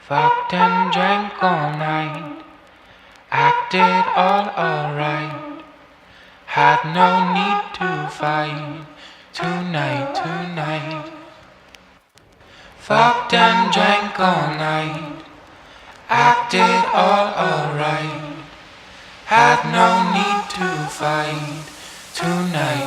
Fucked and drank all night, acted all alright. Had no need to fight tonight. Fucked and drank all night, acted all alright. Had no need to fight tonight.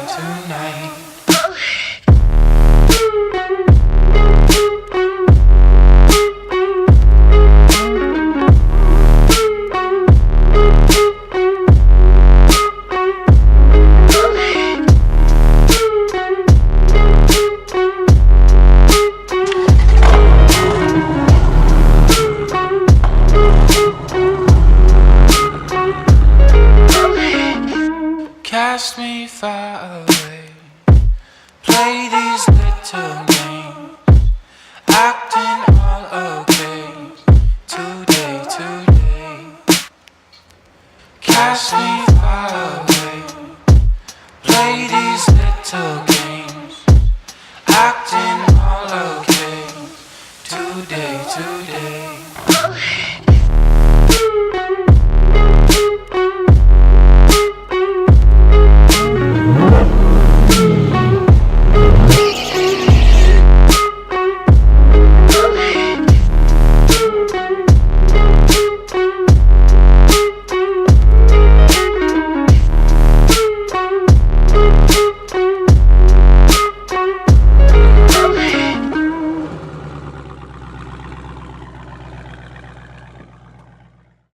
Cast me far away, play these little games, acting all okay today. Cast me